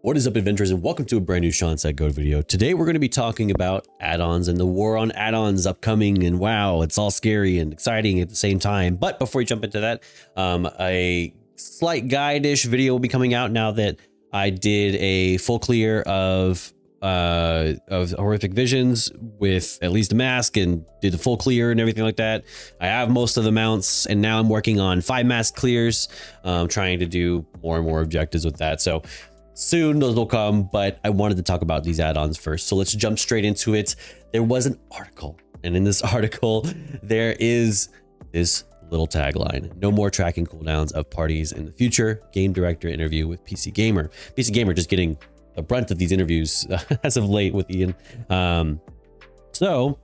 What is up, adventurers, and welcome to a brand new ShawnSetGO video. Today we're going to be talking about add-ons and the war on add-ons upcoming, and wow, it's all scary and exciting at the same time. But before we jump into that, a slight guide-ish video will be coming out now that I did a full clear of horrific visions with at least a mask and did the full clear and everything like that. I have most of the mounts, and now I'm working on 5 mask clears, trying to do more and more objectives with that. So soon those will come, but I wanted to talk about these add-ons first. So let's jump straight into it. There was an article, and in this article there is this little tagline: no more tracking cooldowns of parties in the future. Game director interview with PC Gamer. PC Gamer just getting the brunt of these interviews as of late with Ian. So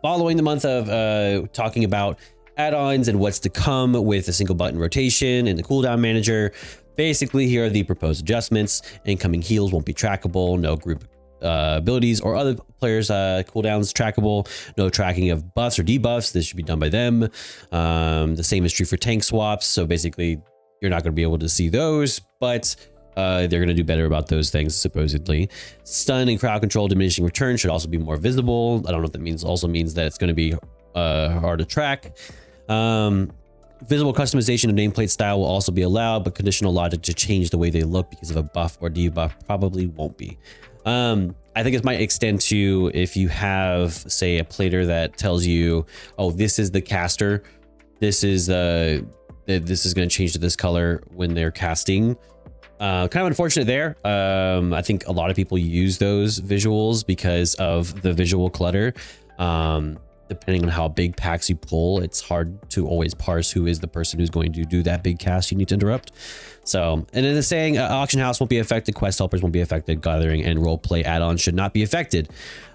following the month of talking about add-ons and what's to come with a single button rotation and the cooldown manager, basically, here are the proposed adjustments. Incoming heals won't be trackable. No group abilities or other players' cooldowns trackable. No tracking of buffs or debuffs. This should be done by them. The same is true for tank swaps. So basically, you're not going to be able to see those, but they're going to do better about those things, supposedly. Stun and crowd control diminishing return should also be more visible. I don't know if that means also means that it's going to be hard to track. Visible customization of nameplate style will also be allowed, but conditional logic to change the way they look because of a buff or debuff probably won't be. I think it might extend to if you have, say, a plater that tells you, oh, this is the caster, this is going to change to this color when they're casting. Kind of unfortunate there. I think a lot of people use those visuals because of the visual clutter. Depending on how big packs you pull, it's hard to always parse who is the person who's going to do that big cast you need to interrupt. So, and then the saying, auction house won't be affected, quest helpers won't be affected, gathering and role play add-ons should not be affected.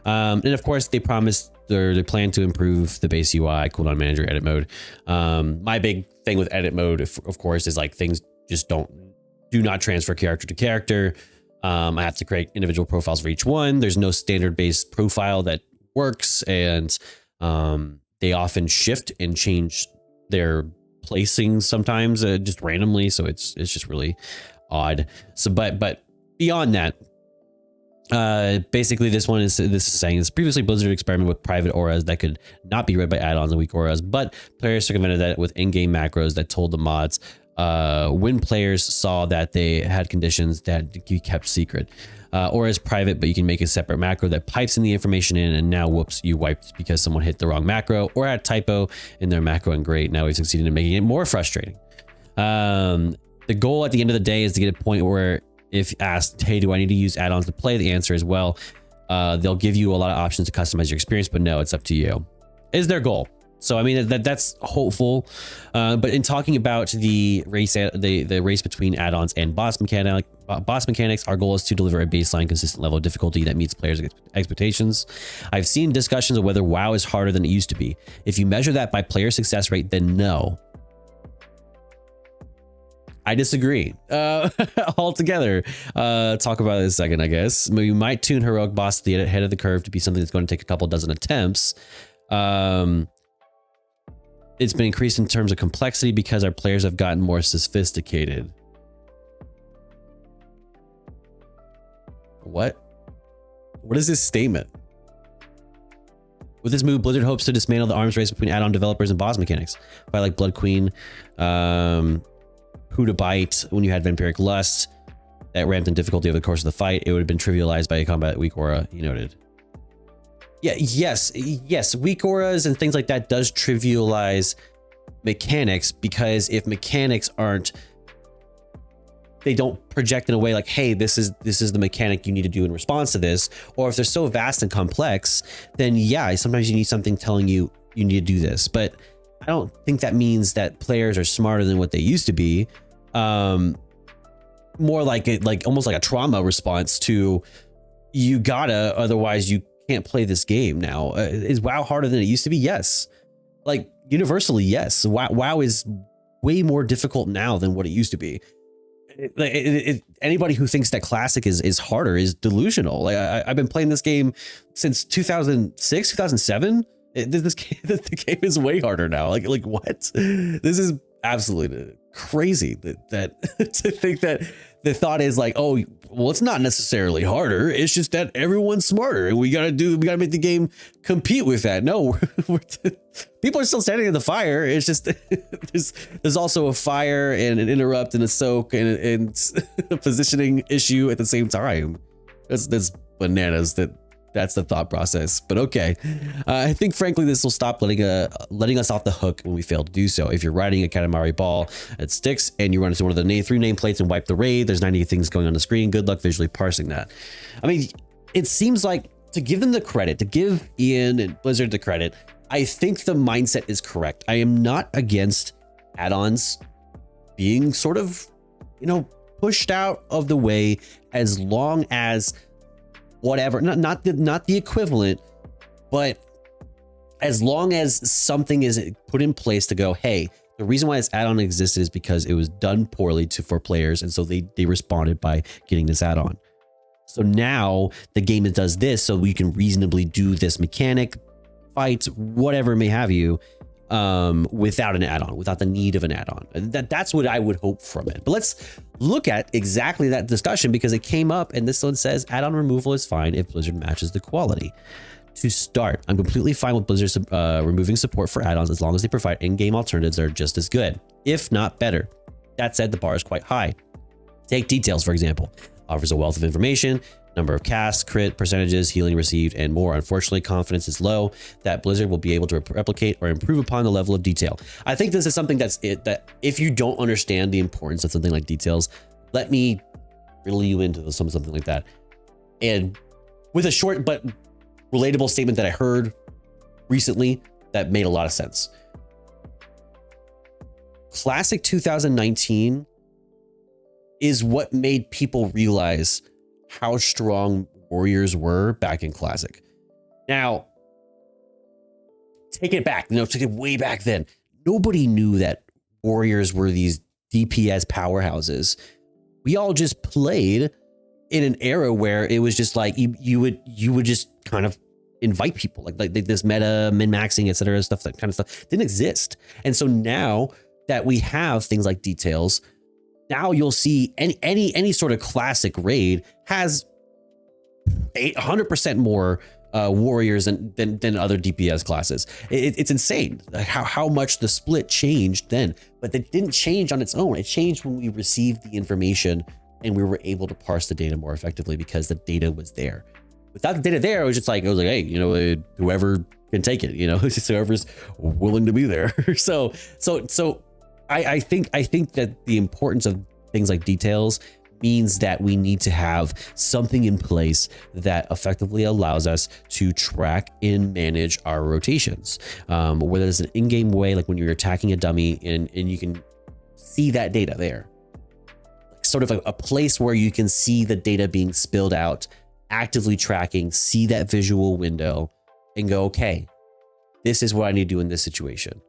And of course, they promised they plan to improve the base UI, cooldown manager, edit mode. My big thing with edit mode, of course, is like things just do not transfer character to character. I have to create individual profiles for each one. There's no standard base profile that works, and they often shift and change their placing sometimes just randomly. So it's just really odd. So, but beyond that, basically this is saying this previously Blizzard experimented with private auras that could not be read by add-ons and weak auras, but players circumvented that with in-game macros that told the mods when players saw that they had conditions that you kept secret. Or as private, but you can make a separate macro that pipes in the information in, and now whoops, you wiped because someone hit the wrong macro or had a typo in their macro, and great, now we've succeeded in making it more frustrating. The goal at the end of the day is to get a point where if asked, hey, do I need to use add-ons to play? The answer is well. They'll give you a lot of options to customize your experience, but no, it's up to you. Is their goal. So I mean that's hopeful, but in talking about the race between add-ons and boss mechanics, our goal is to deliver a baseline consistent level of difficulty that meets players' expectations. I've seen discussions of whether WoW is harder than it used to be. If you measure that by player success rate, then no. I disagree altogether. Talk about it in a second, I guess. We might tune heroic boss to the head of the curve to be something that's going to take a couple dozen attempts. It's been increased in terms of complexity because our players have gotten more sophisticated. What is this statement? With this move, Blizzard hopes to dismantle the arms race between add-on developers and boss mechanics. By like Blood Queen, who to bite when you had Vampiric Lust that ramped in difficulty over the course of the fight, it would have been trivialized by a combat weak aura, he noted. Yeah, yes, weak auras and things like that does trivialize mechanics, because if mechanics they don't project in a way like, hey, this is the mechanic you need to do in response to this, or if they're so vast and complex, then yeah, sometimes you need something telling you you need to do this. But I don't think that means that players are smarter than what they used to be. More like almost like a trauma response to, you gotta, otherwise you can't play this game now. Is WoW harder than it used to be? Yes. Like universally, yes. WoW is way more difficult now than what it used to be. Anybody who thinks that classic is harder is delusional. Like I've been playing this game since 2006, 2007. The game is way harder now. Like what? This is absolutely crazy that to think that the thought is like, oh, well, it's not necessarily harder. It's just that everyone's smarter and we got to make the game compete with that. No, people are still standing in the fire. It's just there's also a fire and an interrupt and a soak and a positioning issue at the same time. That's bananas. That's the thought process, but okay. I think frankly, this will stop letting us off the hook when we fail to do so. If you're riding a Katamari ball, it sticks and you run into one of the 3 nameplates and wipe the raid, there's 90 things going on the screen. Good luck visually parsing that. I mean, it seems like, to give them the credit, to give Ian and Blizzard the credit, I think the mindset is correct. I am not against add-ons being sort of, pushed out of the way, as long as whatever, not the equivalent, but as long as something is put in place to go, hey, the reason why this add-on existed is because it was done poorly for players, and so they responded by getting this add-on. So now the game does this, so we can reasonably do this mechanic, fights, whatever may have you, without an add-on, without the need of an add-on. That's what I would hope from it. But let's look at exactly that discussion, because it came up and this one says add-on removal is fine if Blizzard matches the quality. To start, I'm completely fine with Blizzard removing support for add-ons as long as they provide in-game alternatives that are just as good, if not better. That said, the bar is quite high. Take details, for example. Offers a wealth of information, number of casts, crit percentages, healing received, and more. Unfortunately, confidence is low that Blizzard will be able to replicate or improve upon the level of detail. I think this is something that if you don't understand the importance of something like details, let me riddle you into something like that. And with a short but relatable statement that I heard recently that made a lot of sense. Classic 2019 is what made people realize how strong warriors were back in Classic. Now, take it back, take it way back then. Nobody knew that warriors were these DPS powerhouses. We all just played in an era where it was just like you would just kind of invite people, like this meta min-maxing, etc. stuff, that kind of stuff didn't exist. And so now that we have things like details, now you'll see any sort of classic raid has 100% more warriors than other DPS classes. It's insane how much the split changed then, but it didn't change on its own. It changed when we received the information and we were able to parse the data more effectively because the data was there. Without the data there, it was like, hey, whoever can take it, it's just whoever's willing to be there. So I think that the importance of things like details means that we need to have something in place that effectively allows us to track and manage our rotations. Whether it's an in-game way, like when you're attacking a dummy and you can see that data there. Sort of a place where you can see the data being spilled out, actively tracking, see that visual window and go, okay, this is what I need to do in this situation.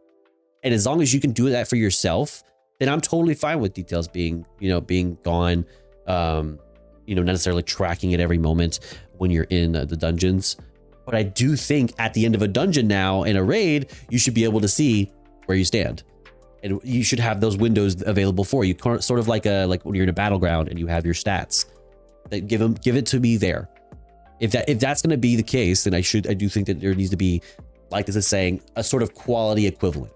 And as long as you can do that for yourself, then I'm totally fine with details being gone, not necessarily tracking it every moment when you're in the dungeons. But I do think at the end of a dungeon now in a raid, you should be able to see where you stand. And you should have those windows available for you, sort of like when you're in a battleground and you have your stats. That give it to me there. If that's going to be the case, then I do think that there needs to be, like this is saying, a sort of quality equivalent.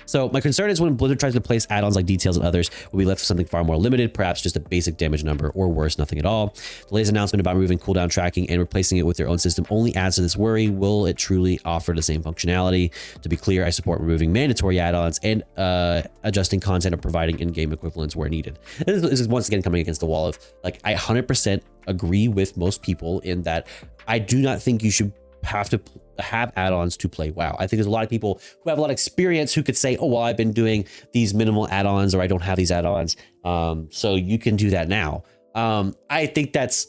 So my concern is when Blizzard tries to place add-ons like details and others, we'll be left with something far more limited, perhaps just a basic damage number, or worse, nothing at all. The latest announcement about removing cooldown tracking and replacing it with their own system only adds to this worry. Will it truly offer the same functionality? To be clear, I support removing mandatory add-ons and adjusting content or providing in-game equivalents where needed. And this is once again coming against the wall of, like, I 100% agree with most people in that I do not think you should have to have add-ons to play WoW. I think there's a lot of people who have a lot of experience who could say, oh, well, I've been doing these minimal add-ons, or I don't have these add-ons. So you can do that now. I think that's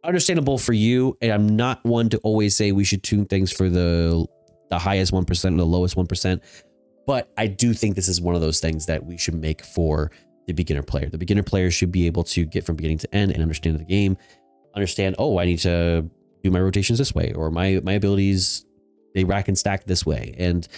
understandable for you. And I'm not one to always say we should tune things for the highest 1% and the lowest 1%. But I do think this is one of those things that we should make for the beginner player. The beginner player should be able to get from beginning to end and understand the game, understand, oh, I need to do my rotations this way, or my abilities, they rack and stack this way. And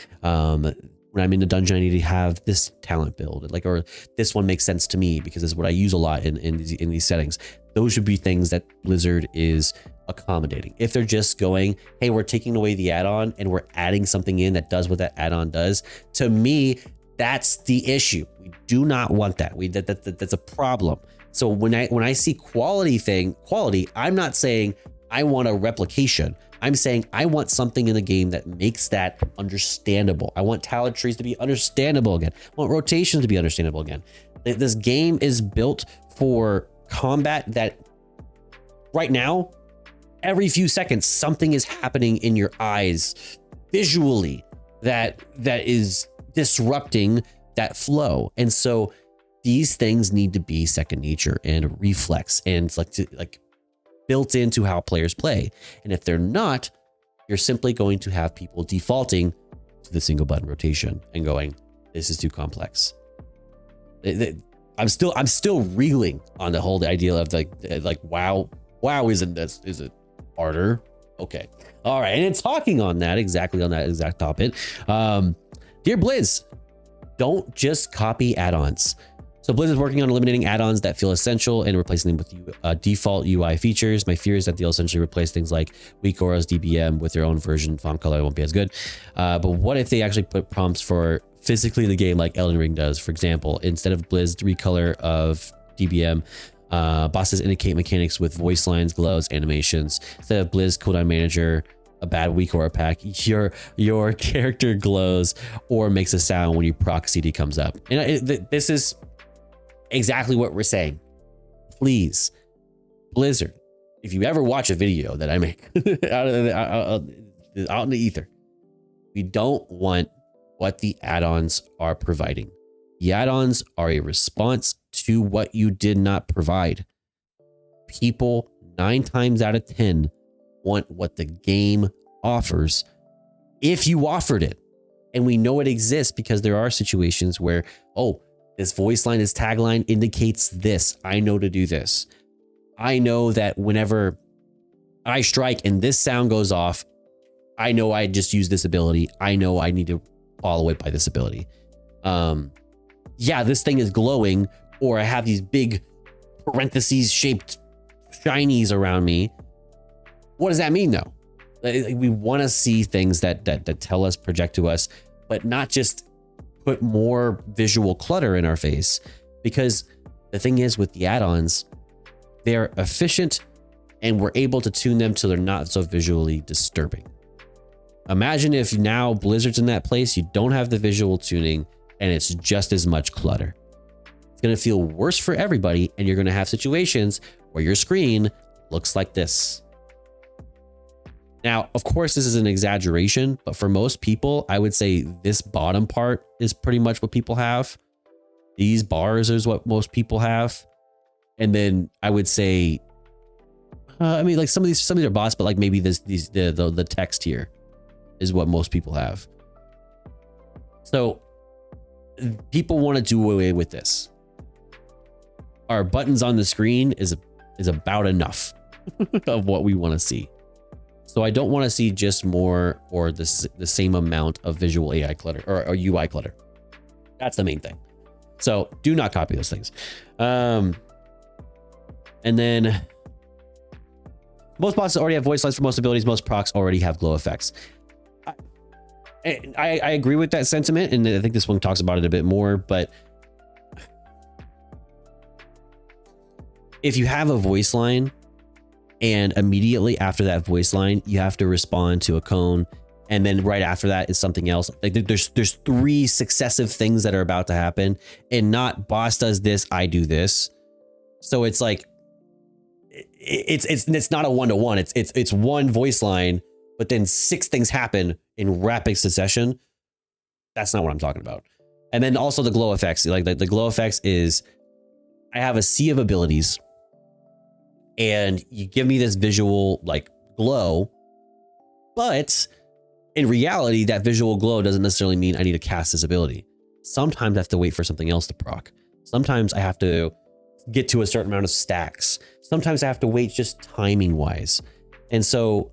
when I'm in the dungeon, I need to have this talent build, like, or this one makes sense to me because it's what I use a lot in these settings. Those should be things that Blizzard is accommodating. If they're just going, hey, we're taking away the add-on and we're adding something in that does what that add-on does, to me, that's the issue. We do not want that. That's a problem. So when I see quality, I'm not saying I want a replication. I'm saying I want something in the game that makes that understandable. I want talent trees to be understandable again. I want rotations to be understandable again. This game is built for combat that right now, every few seconds, something is happening in your eyes visually that is disrupting that flow. And so these things need to be second nature and reflex and like built into how players play. And if they're not, you're simply going to have people defaulting to the single button rotation and going, this is too complex. I'm still reeling on the whole idea of like wow, isn't this, is it harder? Okay. All right. And talking on that exact topic, dear Blizz, don't just copy add-ons. So Blizz is working on eliminating add-ons that feel essential and replacing them with default UI features. My fear is that they'll essentially replace things like weak auras DBM with their own version. Font color won't be as good. But what if they actually put prompts for physically the game like Elden Ring does? For example, instead of Blizz recolor of DBM, bosses indicate mechanics with voice lines, glows, animations. Instead of Blizz cooldown manager, a bad weak aura pack, your character glows or makes a sound when you proc CD comes up. And this is exactly what we're saying. Please, Blizzard, if you ever watch a video that I make out in the ether, we don't want what the add-ons are providing. The add-ons are a response to what you did not provide. People 9 times out of 10 want what the game offers if you offered it. And we know it exists because there are situations where, oh, this voice line, this tagline indicates this. I know to do this. I know that whenever I strike and this sound goes off, I know I just use this ability. I know I need to follow it by this ability. Yeah, this thing is glowing, or I have these big parentheses shaped shinies around me. What does that mean though? We want to see things that tell us, project to us, but not just put more visual clutter in our face. Because the thing is with the add-ons, they're efficient and we're able to tune them till they're not so visually disturbing. Imagine if now Blizzard's in that place, you don't have the visual tuning and it's just as much clutter. It's going to feel worse for everybody, and you're going to have situations where your screen looks like this. Now, of course, this is an exaggeration, but for most people, I would say this bottom part is pretty much what people have. These bars is what most people have. And then I would say, I mean, like some of these are bots, but like maybe the text here is what most people have. So people want to do away with this. Our buttons on the screen is about enough of what we want to see. So I don't want to see just more or the same amount of visual AI clutter or UI clutter. That's the main thing. So do not copy those things. And then most bosses already have voice lines for most abilities. Most procs already have glow effects. I agree with that sentiment, and I think this one talks about it a bit more, but if you have a voice line and immediately after that voice line, you have to respond to a cone, and then right after that is something else. Like there's 3 successive things that are about to happen, and not boss does this, I do this. So it's like it's not a one-to-one. It's one voice line, but then 6 things happen in rapid succession. That's not what I'm talking about. And then also the glow effects. Like the glow effects is, I have a sea of abilities, and you give me this visual like glow, but in reality, that visual glow doesn't necessarily mean I need to cast this ability. Sometimes I have to wait for something else to proc. Sometimes I have to get to a certain amount of stacks. Sometimes I have to wait just timing wise. And so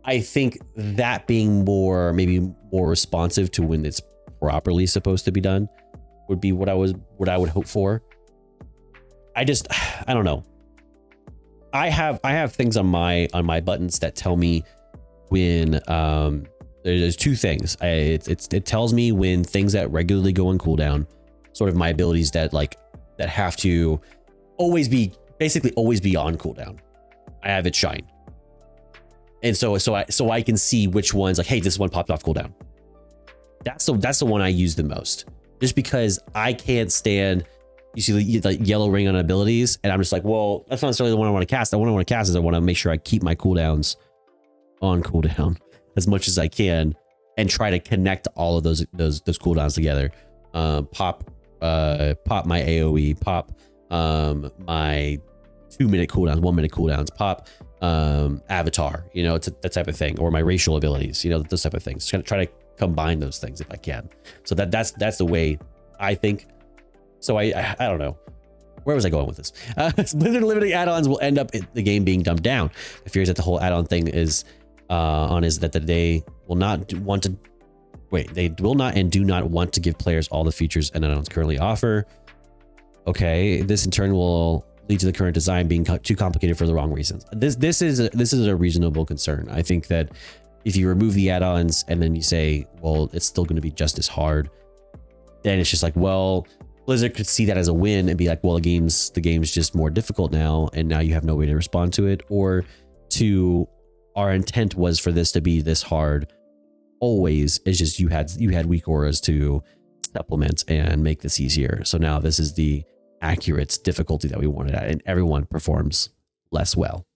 I think that being maybe more responsive to when it's properly supposed to be done would be what I would hope for. I don't know. I have things on my buttons that tell me when there's two things. It tells me when things that regularly go on cooldown, sort of my abilities that have to always be on cooldown. I have it shine. And so I can see which ones, like, hey, this one popped off cooldown. That's the one I use the most, just because I can't stand, you see the yellow ring on abilities, and I'm just like, well, that's not necessarily the one I want to cast. The one I want to cast is I want to make sure I keep my cooldowns on cooldown as much as I can, and try to connect all of those cooldowns together. Pop my AoE, pop my 2-minute cooldowns, 1-minute cooldowns, pop avatar, you know, it's that type of thing, or my racial abilities, you know, those type of things. Just gonna try to combine those things if I can. So that's the way I think. So I don't know. Where was I going with this? Blizzard limiting add-ons will end up the game being dumbed down. The fears that the whole add-on thing is that they will not want to they will not and do not want to give players all the features and add-ons currently offer. Okay, this in turn will lead to the current design being too complicated for the wrong reasons. This is a reasonable concern. I think that if you remove the add-ons and then you say, well, it's still going to be just as hard, then it's just like, well, Blizzard could see that as a win and be like, well, the game's just more difficult now, and now you have no way to respond to it. Or our intent was for this to be this hard always. It's just you had weak auras to supplement and make this easier. So now this is the accurate difficulty that we wanted at, and everyone performs less well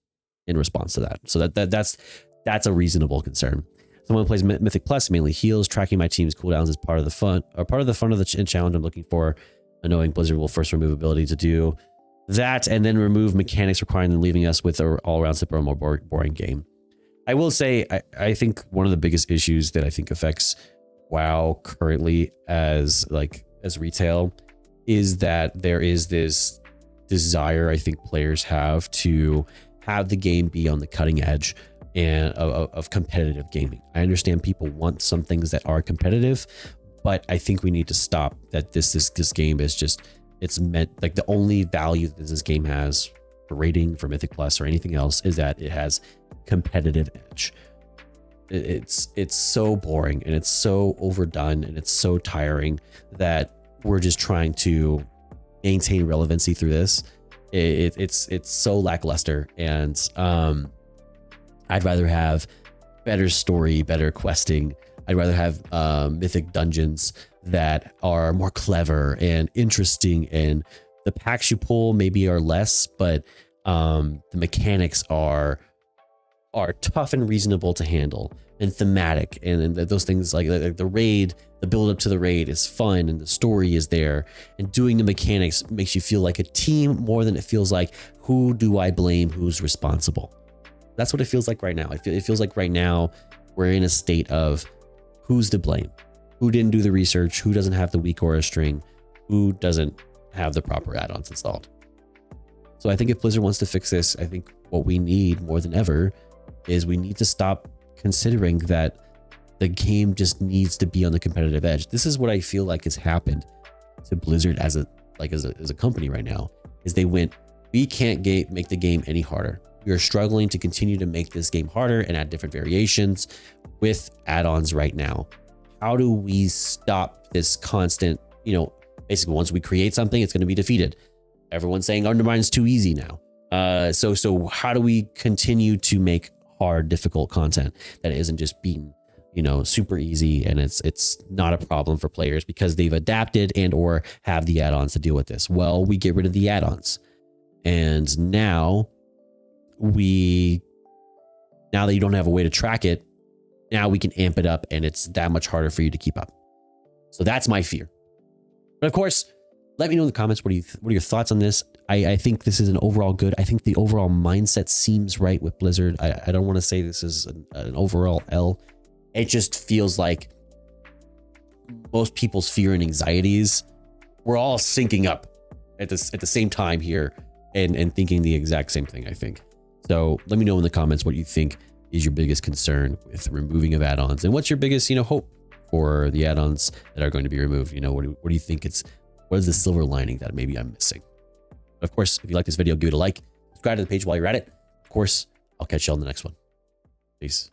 in response to that. So that's a reasonable concern. Someone who plays Mythic Plus mainly heals. Tracking my team's cooldowns is part of the fun of the challenge I'm looking for. Knowing Blizzard will first remove ability to do that, and then remove mechanics requiring them, leaving us with an all-around simpler and more boring game. I will say, I think one of the biggest issues that I think affects WoW currently as retail is that there is this desire I think players have to have the game be on the cutting edge and of competitive gaming. I understand people want some things that are competitive, but I think we need to stop that. This game is just, it's meant, like, the only value that this game has for rating, for Mythic Plus or anything else, is that it has competitive edge. It's so boring and it's so overdone and it's so tiring that we're just trying to maintain relevancy through this. It's so lackluster, and I'd rather have better story, better questing. I'd rather have mythic dungeons that are more clever and interesting, and the packs you pull maybe are less, but the mechanics are tough and reasonable to handle and thematic, and those things like the raid, the build up to the raid is fun and the story is there, and doing the mechanics makes you feel like a team more than it feels like, who do I blame, who's responsible. That's what it feels like right now. It feels like right now we're in a state of who's to blame, who didn't do the research, who doesn't have the weak aura string, who doesn't have the proper add-ons installed. So I think if Blizzard wants to fix this, I think what we need more than ever is we need to stop considering that the game just needs to be on the competitive edge. This is what I feel like has happened to Blizzard as a company right now, is they went, we can't make the game any harder. We are struggling to continue to make this game harder and add different variations with add-ons right now. How do we stop this constant, basically once we create something, it's going to be defeated. Everyone's saying Undermine's too easy now. So how do we continue to make hard, difficult content that isn't just beaten, super easy, and it's not a problem for players because they've adapted and or have the add-ons to deal with this? Well, we get rid of the add-ons, and now that you don't have a way to track it, now we can amp it up, and it's that much harder for you to keep up. So that's my fear. But of course, let me know in the comments, what are your thoughts on this? I think this is an overall good. I think the overall mindset seems right with Blizzard. I don't want to say this is an overall L. It just feels like most people's fear and anxieties, we're all syncing up at the same time here and thinking the exact same thing, I think. So let me know in the comments what you think is your biggest concern with removing of add-ons, and what's your biggest, hope for the add-ons that are going to be removed? You know, what do you think what is the silver lining that maybe I'm missing? Of course, if you like this video, give it a like, subscribe to the page while you're at it. Of course, I'll catch you on the next one. Peace.